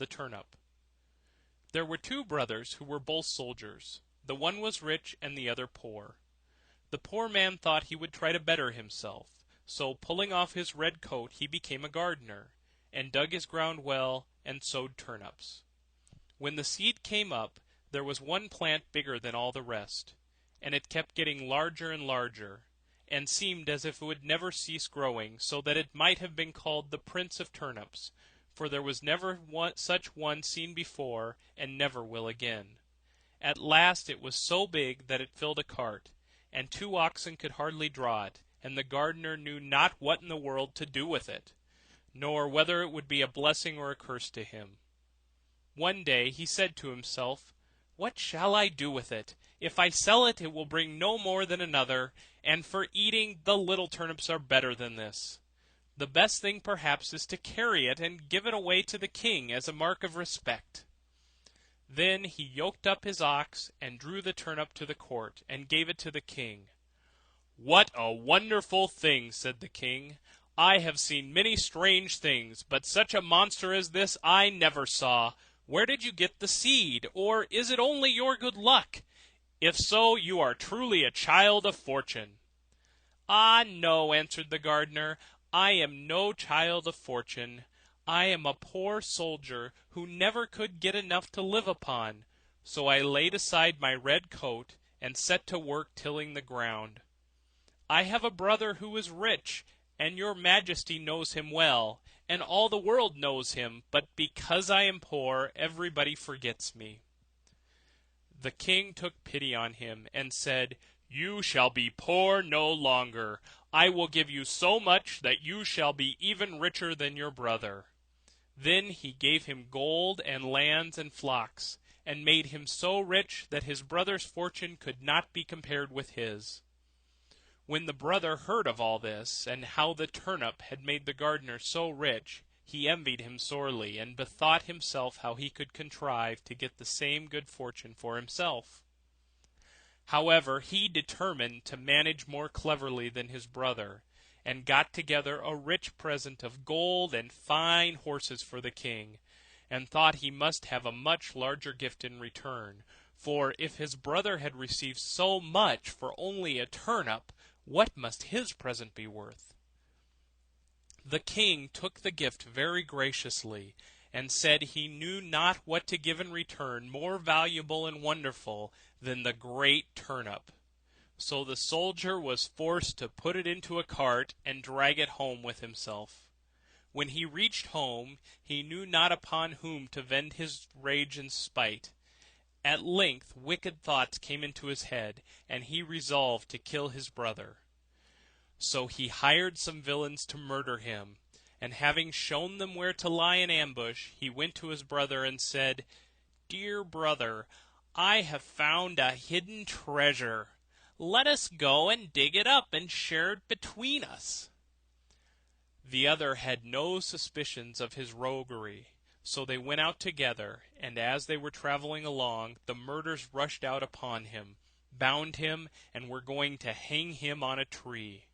the Turnip. There were two brothers who were both soldiers. The one was rich and the other poor. The poor man thought he would try to better himself, so pulling off his red coat he became a gardener, and dug his ground well, and sowed turnips. When the seed came up, there was one plant bigger than all the rest, and it kept getting larger and larger, and seemed as if it would never cease growing, so that it might have been called the Prince of Turnips, for there was never such one seen before, and never will again. At last it was so big that it filled a cart, and 2 oxen could hardly draw it, and the gardener knew not what in the world to do with it, nor whether it would be a blessing or a curse to him. One day he said to himself, "What shall I do with it? If I sell it, it will bring no more than another, and for eating the little turnips are better than this. The best thing perhaps is to carry it and give it away to the king as a mark of respect." Then he yoked up his ox, and drew the turnip to the court, and gave it to the king. "What a wonderful thing!" said the king. "I have seen many strange things, but such a monster as this I never saw. Where did you get the seed, or is it only your good luck? If so, you are truly a child of fortune." "Ah, no," answered the gardener, "I am no child of fortune. I am a poor soldier who never could get enough to live upon, so I laid aside my red coat and set to work tilling the ground. I have a brother who is rich, and your majesty knows him well, and all the world knows him, but because I am poor, everybody forgets me." The king took pity on him, and said, "You shall be poor no longer. I will give you so much that you shall be even richer than your brother." Then he gave him gold and lands and flocks, and made him so rich that his brother's fortune could not be compared with his. When the brother heard of all this, and how the turnip had made the gardener so rich, he envied him sorely, and bethought himself how he could contrive to get the same good fortune for himself. However, he determined to manage more cleverly than his brother, and got together a rich present of gold and fine horses for the king, and thought he must have a much larger gift in return, for if his brother had received so much for only a turnip, what must his present be worth? The king took the gift very graciously, and said he knew not what to give in return more valuable and wonderful than the great turnip. So the soldier was forced to put it into a cart and drag it home with himself. When he reached home, he knew not upon whom to vent his rage and spite. At length wicked thoughts came into his head, and he resolved to kill his brother. So he hired some villains to murder him, and having shown them where to lie in ambush, he went to his brother and said, "Dear brother, I have found a hidden treasure. Let us go and dig it up and share it between us." The other had no suspicions of his roguery, so they went out together, and as they were traveling along, the murderers rushed out upon him, bound him, and were going to hang him on a tree.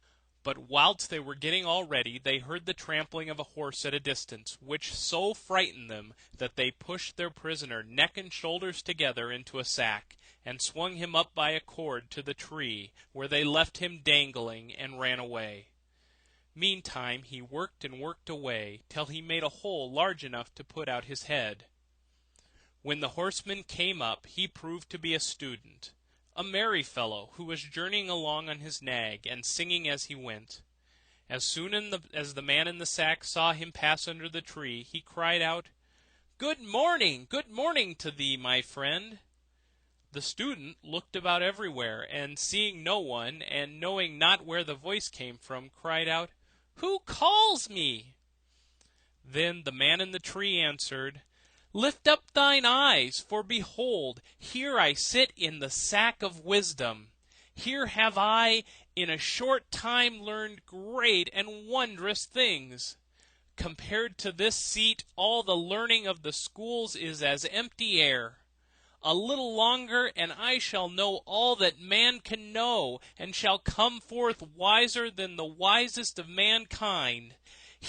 But whilst they were getting all ready, they heard the trampling of a horse at a distance, which so frightened them that they pushed their prisoner neck and shoulders together into a sack, and swung him up by a cord to the tree, where they left him dangling, and ran away. Meantime he worked and worked away, till he made a hole large enough to put out his head. When the horseman came up, he proved to be a student, a merry fellow, who was journeying along on his nag, and singing as he went. As soon as the man in the sack saw him pass under the tree, he cried out, good morning to thee, my friend." The student looked about everywhere, and seeing no one, and knowing not where the voice came from, cried out, "Who calls me?" Then the man in the tree answered, "Lift up thine eyes, for behold, here I sit in the sack of wisdom. Here have I in a short time learned great and wondrous things. Compared to this seat, all the learning of the schools is as empty air. A little longer, and I shall know all that man can know, and shall come forth wiser than the wisest of mankind.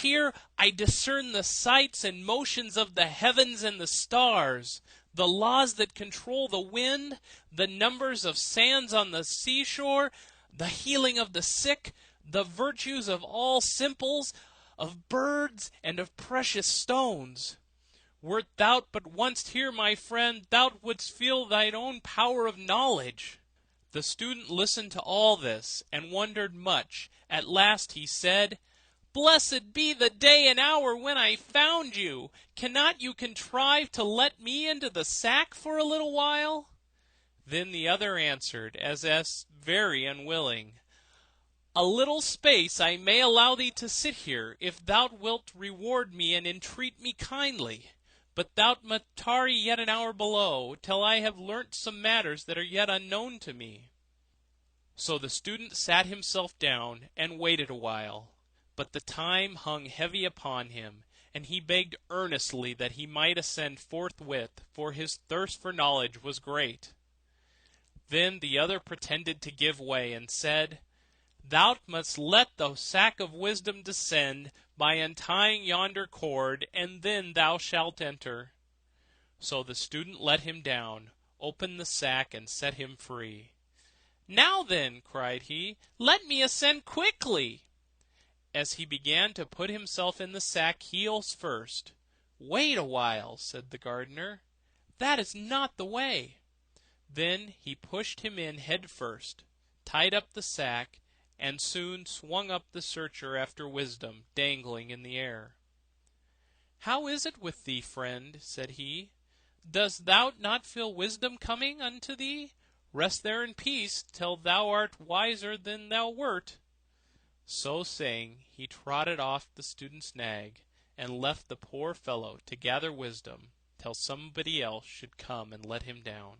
Here I discern the sights and motions of the heavens and the stars, the laws that control the wind, the numbers of sands on the seashore, the healing of the sick, the virtues of all simples, of birds and of precious stones. Wert thou but once here, my friend, thou wouldst feel thine own power of knowledge." The student listened to all this, and wondered much. At last he said, "Blessed be the day and hour when I found you! Cannot you contrive to let me into the sack for a little while?" Then the other answered, as if very unwilling, "A little space I may allow thee to sit here, if thou wilt reward me and entreat me kindly. But thou must tarry yet an hour below, till I have learnt some matters that are yet unknown to me." So the student sat himself down and waited a while, but the time hung heavy upon him, and he begged earnestly that he might ascend forthwith, for his thirst for knowledge was great. Then the other pretended to give way, and said, "Thou must let the sack of wisdom descend by untying yonder cord, and then thou shalt enter." So the student let him down, opened the sack, and set him free. "Now then," cried he, "let me ascend quickly." As he began to put himself in the sack heels first, "Wait a while," said the gardener, "that is not the way." Then he pushed him in head first, tied up the sack, and soon swung up the searcher after wisdom, dangling in the air. "How is it with thee, friend?" said he. "Dost thou not feel wisdom coming unto thee? Rest there in peace till thou art wiser than thou wert." So saying, he trotted off the student's nag, and left the poor fellow to gather wisdom till somebody else should come and let him down.